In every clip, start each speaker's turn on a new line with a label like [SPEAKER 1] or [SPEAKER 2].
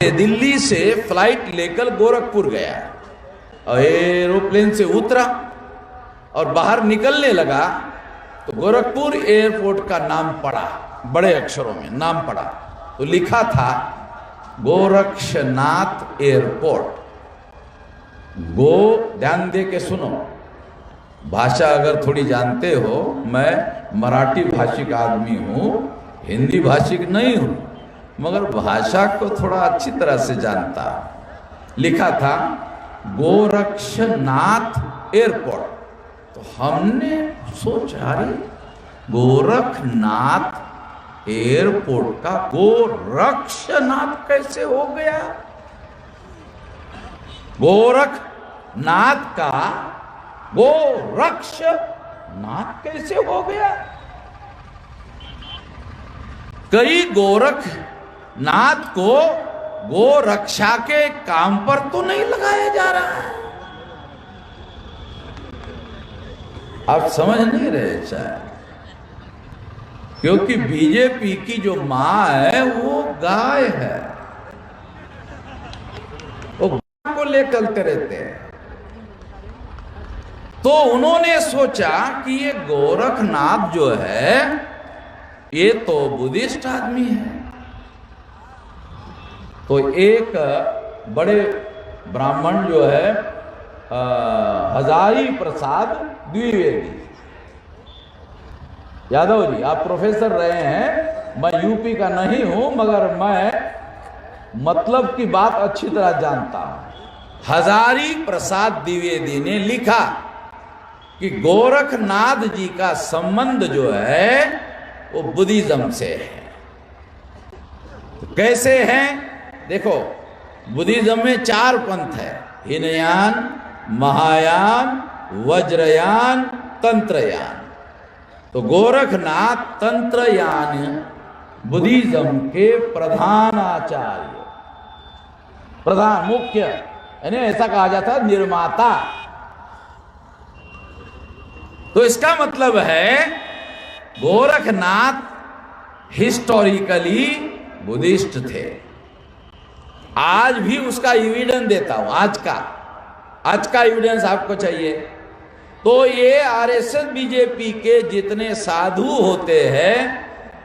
[SPEAKER 1] दिल्ली से फ्लाइट लेकर गोरखपुर गया और एरोप्लेन से उतरा और बाहर निकलने लगा तो गोरखपुर एयरपोर्ट का नाम पड़ा, बड़े अक्षरों में नाम पड़ा, तो लिखा था गोरक्षनाथ एयरपोर्ट। गो, ध्यान दे के सुनो, भाषा अगर थोड़ी जानते हो, मैं मराठी भाषिक आदमी हूं, हिंदी भाषिक नहीं हूं, मगर भाषा को थोड़ा अच्छी तरह से जानता। लिखा था गोरक्षनाथ एयरपोर्ट। तो हमने सोचा अरे गोरखनाथ एयरपोर्ट का गोरक्षनाथ कैसे हो गया? गोरखनाथ का गोरक्षनाथ कैसे हो गया? कई गोरखनाथ को गोरक्षा के काम पर तो नहीं लगाया जा रहा है। आप समझ नहीं रहे शायद, क्योंकि बीजेपी की जो मां है वो गाय है, वो गाय को ले चलते रहते हैं। तो उन्होंने सोचा कि ये गोरखनाथ जो है ये तो बुद्धिस्ट आदमी है। तो एक बड़े ब्राह्मण जो है हजारी प्रसाद द्विवेदी, यादव जी आप प्रोफेसर रहे हैं, मैं यूपी का नहीं हूं मगर मैं मतलब की बात अच्छी तरह जानता हूं। हजारी प्रसाद द्विवेदी ने लिखा कि गोरखनाथ जी का संबंध जो है वो बुद्धिज्म से है। तो कैसे हैं? देखो, बुद्धिज्म में 4 पंथ है, हीनयान, महायान, वज्रयान, तंत्रयान। तो गोरखनाथ तंत्रयान बुद्धिज्म के प्रधान आचार्य, प्रधान मुख्य, यानी ऐसा कहा जाता है निर्माता। तो इसका मतलब है गोरखनाथ हिस्टोरिकली बुद्धिस्ट थे। आज भी उसका एविडेंस देता हूं, आज का एविडेंस आपको चाहिए। तो ये आरएसएस बीजेपी के जितने साधु होते हैं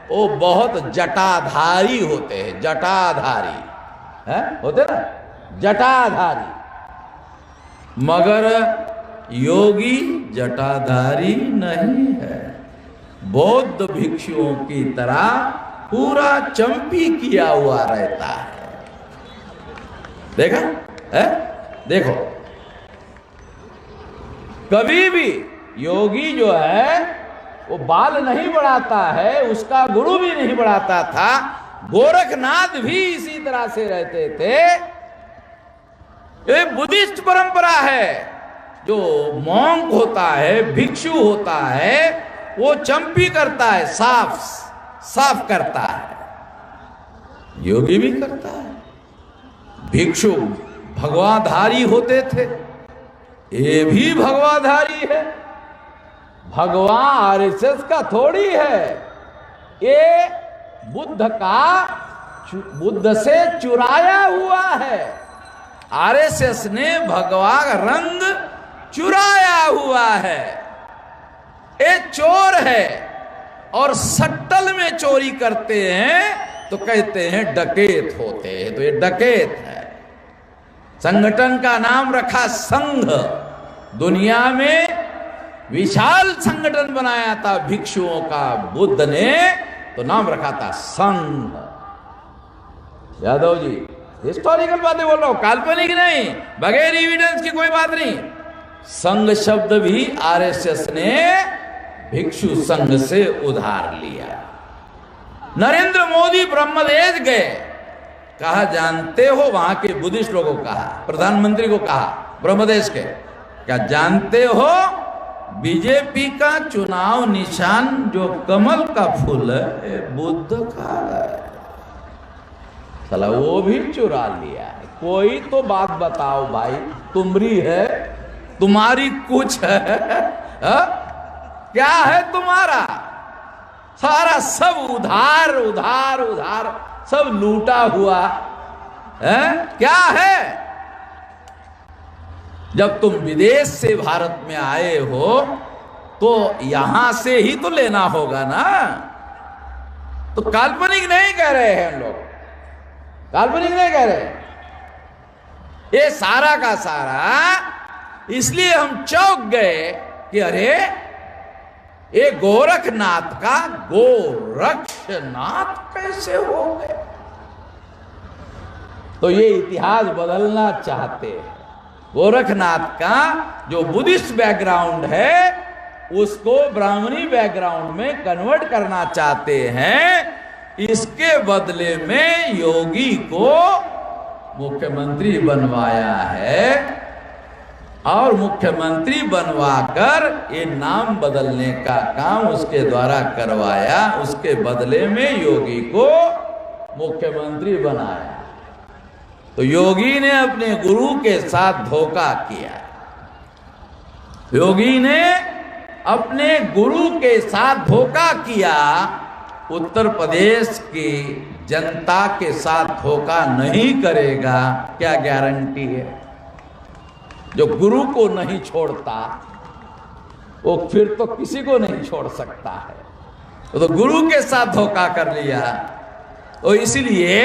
[SPEAKER 1] वो बहुत जटाधारी होते हैं, जटाधारी है, होते ना जटाधारी, मगर योगी जटाधारी नहीं है। बौद्ध भिक्षुओं की तरह पूरा चंपी किया हुआ रहता है। देखा है? देखो, कभी भी योगी जो है वो बाल नहीं बढ़ाता है, उसका गुरु भी नहीं बढ़ाता था। गोरखनाथ भी इसी तरह से रहते थे। ये बुद्धिस्ट परंपरा है। जो मॉन्क होता है, भिक्षु होता है, वो चंपी करता है, साफ करता है। योगी भी करता है। भिक्षु भगवाधारी होते थे, ये भी भगवाधारी है। भगवान आरएसएस का थोड़ी है, ये बुद्ध से चुराया हुआ है। आरएसएस ने भगवा रंग चुराया हुआ है। ये चोर है और सट्टल में चोरी करते हैं तो कहते हैं डकैत होते हैं। तो ये डकैत है। संगठन का नाम रखा संघ। दुनिया में विशाल संगठन बनाया था भिक्षुओं का बुद्ध ने, तो नाम रखा था संघ। यादव जी हिस्टोरिकल बातें बोल रहा हूं, काल्पनिक नहीं, बगैर एविडेंस की कोई बात नहीं। संघ शब्द भी आरएसएस ने भिक्षु संघ से उधार लिया। नरेंद्र मोदी ब्रह्मदेश गए, कहा जानते हो, वहां के बुद्धिस्ट लोगों को कहा, प्रधानमंत्री को कहा ब्रह्मदेश के, क्या जानते हो बीजेपी का चुनाव निशान जो कमल का फूल है बुद्ध का है। साला वो भी चुरा लिया है। कोई तो बात बताओ भाई, तुमरी है, तुम्हारी कुछ है, हा? क्या है तुम्हारा? सारा सब उधार उधार उधार, सब लूटा हुआ। क्या है? जब तुम विदेश से भारत में आए हो तो यहां से ही तो लेना होगा ना। तो काल्पनिक नहीं कह रहे हैं हम लोग, काल्पनिक नहीं कह रहे। ये सारा का सारा इसलिए हम चौंक गए कि अरे ये गोरखनाथ का गोरक्षनाथ कैसे हो गए। तो ये इतिहास बदलना चाहते हैं। गोरखनाथ का जो बुद्धिस्ट बैकग्राउंड है उसको ब्राह्मणी बैकग्राउंड में कन्वर्ट करना चाहते हैं। इसके बदले में योगी को मुख्यमंत्री बनवाया है और मुख्यमंत्री बनवाकर ये नाम बदलने का काम उसके द्वारा करवाया। उसके बदले में योगी को मुख्यमंत्री बनाया। तो योगी ने अपने गुरु के साथ धोखा किया। योगी ने अपने गुरु के साथ धोखा किया। उत्तर प्रदेश की जनता के साथ धोखा नहीं करेगा, क्या गारंटी है? जो गुरु को नहीं छोड़ता वो फिर तो किसी को नहीं छोड़ सकता है। तो गुरु के साथ धोखा कर लिया। तो इसलिए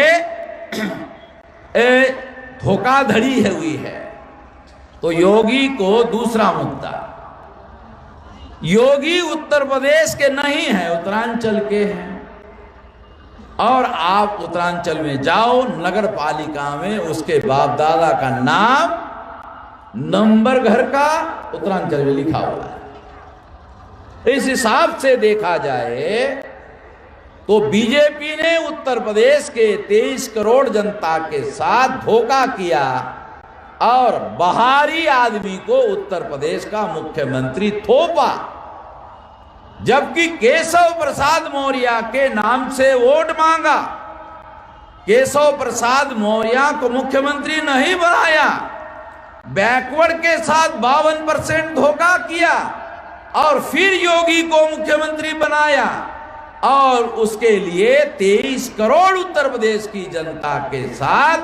[SPEAKER 1] धोखाधड़ी हुई है। तो योगी को दूसरा मुद्दा, योगी उत्तर प्रदेश के नहीं है, उत्तरांचल के हैं। और आप उत्तरांचल में जाओ, नगर पालिका में उसके बाप दादा का नाम, नंबर घर का उत्तरांचल में लिखा हुआ है। इस हिसाब से देखा जाए तो बीजेपी ने उत्तर प्रदेश के 23 करोड़ जनता के साथ धोखा किया और बाहरी आदमी को उत्तर प्रदेश का मुख्यमंत्री थोपा। जबकि केशव प्रसाद मौर्य के नाम से वोट मांगा। केशव प्रसाद मौर्य को मुख्यमंत्री नहीं बनाया, बैकवर्ड के साथ 52% धोखा किया और फिर योगी को मुख्यमंत्री बनाया। और उसके लिए 23 करोड़ उत्तर प्रदेश की जनता के साथ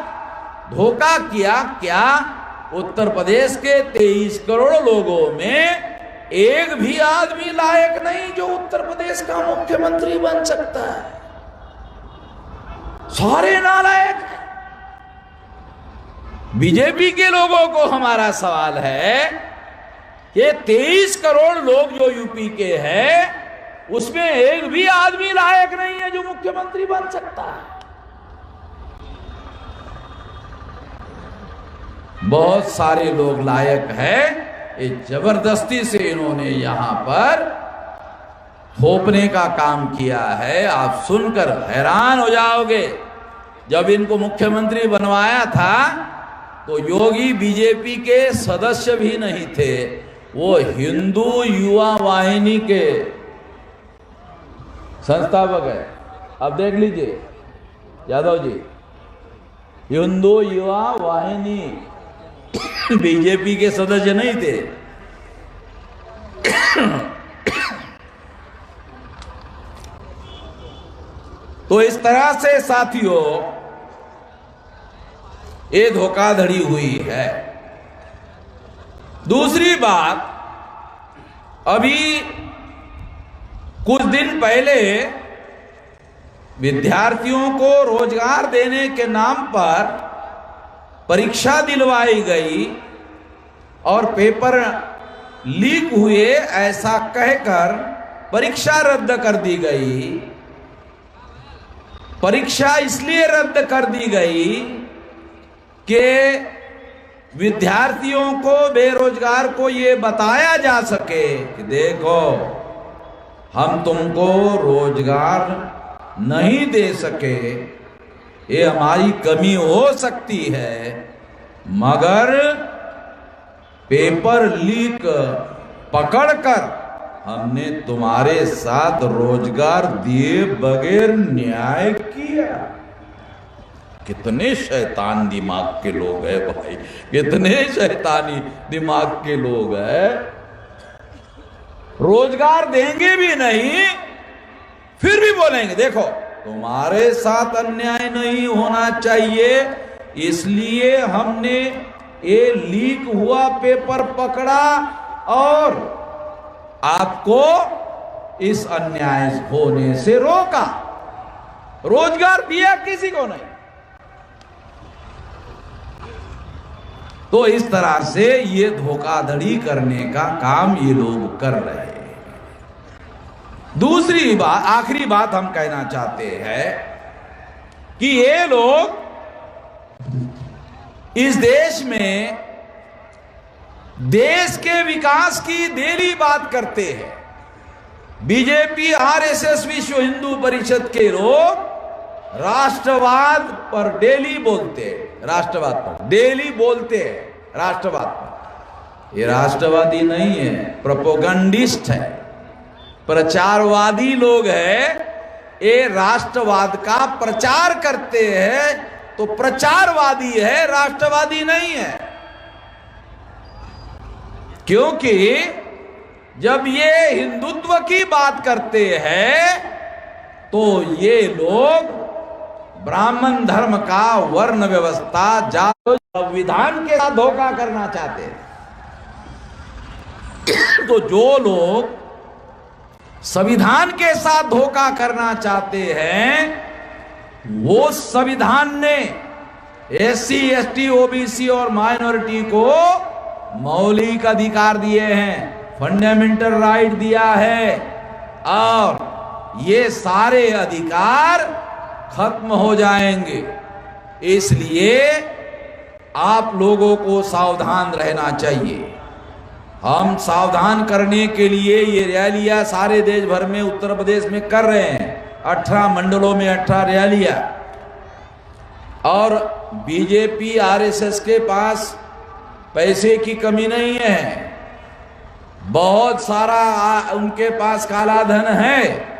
[SPEAKER 1] धोखा किया। क्या उत्तर प्रदेश के 23 करोड़ लोगों में एक भी आदमी लायक नहीं जो उत्तर प्रदेश का मुख्यमंत्री बन सकता है? सारे नालायक। बीजेपी के लोगों को हमारा सवाल है कि 23 करोड़ लोग जो यूपी के हैं उसमें एक भी आदमी लायक नहीं है जो मुख्यमंत्री बन सकता है। बहुत सारे लोग लायक हैं। ये जबरदस्ती से इन्होंने यहां पर थोपने का काम किया है। आप सुनकर हैरान हो जाओगे। जब इनको मुख्यमंत्री बनवाया था तो योगी बीजेपी के सदस्य भी नहीं थे, वो हिंदू युवा वाहिनी के संस्थापक है। अब देख लीजिए यादव जी, हिंदू युवा वाहिनी बीजेपी के सदस्य नहीं थे। तो इस तरह से साथियों ये धोखाधड़ी हुई है। दूसरी बात, अभी कुछ दिन पहले विद्यार्थियों को रोजगार देने के नाम पर परीक्षा दिलवाई गई और पेपर लीक हुए ऐसा कहकर परीक्षा रद्द कर दी गई। परीक्षा इसलिए रद्द कर दी गई कि विद्यार्थियों को, बेरोजगार को ये बताया जा सके कि देखो हम तुमको रोजगार नहीं दे सके, ये हमारी कमी हो सकती है, मगर पेपर लीक पकड़कर हमने तुम्हारे साथ रोजगार दिए बगैर न्याय किया। कितने शैतान दिमाग के लोग हैं भाई, कितने शैतानी दिमाग के लोग हैं। रोजगार देंगे भी नहीं, फिर भी बोलेंगे देखो तुम्हारे साथ अन्याय नहीं होना चाहिए, इसलिए हमने ये लीक हुआ पेपर पकड़ा और आपको इस अन्याय होने से रोका। रोजगार दिया किसी को नहीं। तो इस तरह से ये धोखाधड़ी करने का काम ये लोग कर रहे हैं। दूसरी बात, आखिरी बात हम कहना चाहते हैं कि ये लोग इस देश में देश के विकास की डेली बात करते हैं। बीजेपी, आरएसएस, विश्व हिंदू परिषद के लोग राष्ट्रवाद पर डेली बोलते हैं, राष्ट्रवाद पर डेली बोलते हैं, राष्ट्रवाद पर। ये राष्ट्रवादी नहीं है, प्रोपोगंडिस्ट है, प्रचारवादी लोग हैं। ये राष्ट्रवाद का प्रचार करते हैं तो प्रचारवादी है, राष्ट्रवादी नहीं है। क्योंकि जब ये हिंदुत्व की बात करते हैं तो ये लोग ब्राह्मण धर्म का, वर्ण व्यवस्था, जाति, संविधान के साथ धोखा करना चाहते हैं। तो जो लोग संविधान के साथ धोखा करना चाहते हैं, वो संविधान ने एससी, एसटी, ओबीसी और माइनॉरिटी को मौलिक अधिकार दिए हैं, फंडामेंटल राइट दिया है, और ये सारे अधिकार खत्म हो जाएंगे। इसलिए आप लोगों को सावधान रहना चाहिए। हम सावधान करने के लिए ये रैलियां सारे देश भर में, उत्तर प्रदेश में कर रहे हैं। 18 मंडलों में 18 रैलियां। और बीजेपी, आरएसएस के पास पैसे की कमी नहीं है, बहुत सारा उनके पास काला धन है,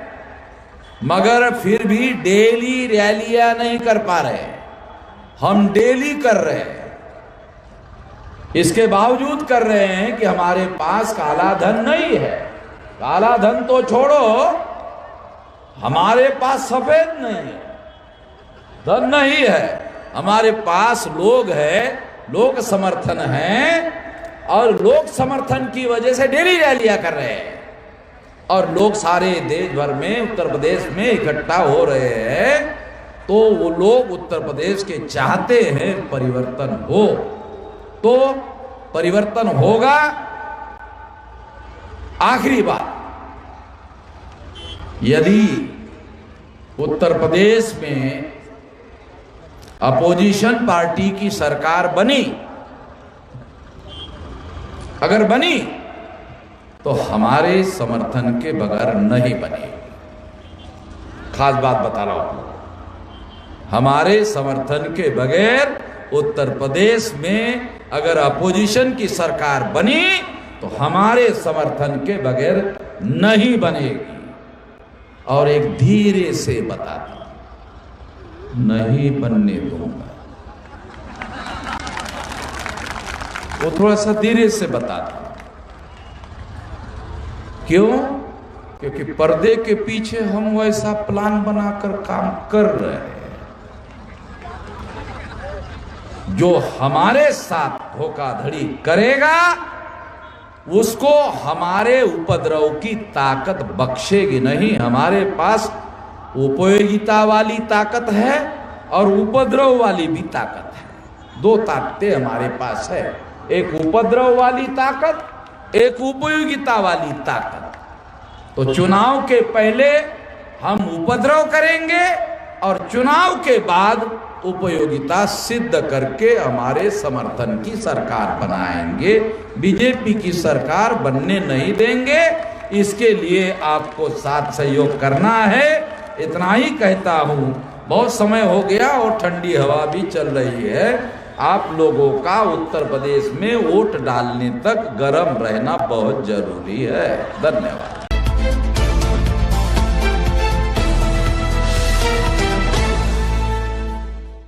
[SPEAKER 1] मगर फिर भी डेली रैलियां नहीं कर पा रहे। हम डेली कर रहे हैं। इसके बावजूद कर रहे हैं कि हमारे पास काला धन नहीं है। काला धन तो छोड़ो, हमारे पास सफेद नहीं है, धन नहीं है, हमारे पास लोग है, लोक समर्थन है, और लोक समर्थन की वजह से डेली रैलियां कर रहे हैं। और लोग सारे देश भर में, उत्तर प्रदेश में इकट्ठा हो रहे हैं। तो वो लोग उत्तर प्रदेश के चाहते हैं परिवर्तन हो, तो परिवर्तन होगा। आखिरी बात, यदि उत्तर प्रदेश में अपोजिशन पार्टी की सरकार बनी, अगर बनी तो हमारे समर्थन के बगैर नहीं बनेगी। खास बात बता रहा हूं, हमारे समर्थन के बगैर उत्तर प्रदेश में अगर अपोजिशन की सरकार बनी तो हमारे समर्थन के बगैर नहीं बनेगी। और एक धीरे से बताता, नहीं बनने दूंगा, वो थोड़ा सा धीरे से बताता। क्यों? क्योंकि पर्दे के पीछे हम वैसा प्लान बनाकर काम कर रहे हैं। जो हमारे साथ धोखाधड़ी करेगा उसको हमारे उपद्रव की ताकत बख्शेगी नहीं। हमारे पास उपयोगिता वाली ताकत है और उपद्रव वाली भी ताकत है। दो ताकतें हमारे पास है, एक उपद्रव वाली ताकत, एक उपयोगिता वाली ताकत। तो चुनाव के पहले हम उपद्रव करेंगे और चुनाव के बाद उपयोगिता सिद्ध करके हमारे समर्थन की सरकार बनाएंगे। बीजेपी की सरकार बनने नहीं देंगे। इसके लिए आपको साथ सहयोग करना है। इतना ही कहता हूँ। बहुत समय हो गया और ठंडी हवा भी चल रही है। आप लोगों का उत्तर प्रदेश में वोट डालने तक गर्म रहना बहुत जरूरी है। धन्यवाद।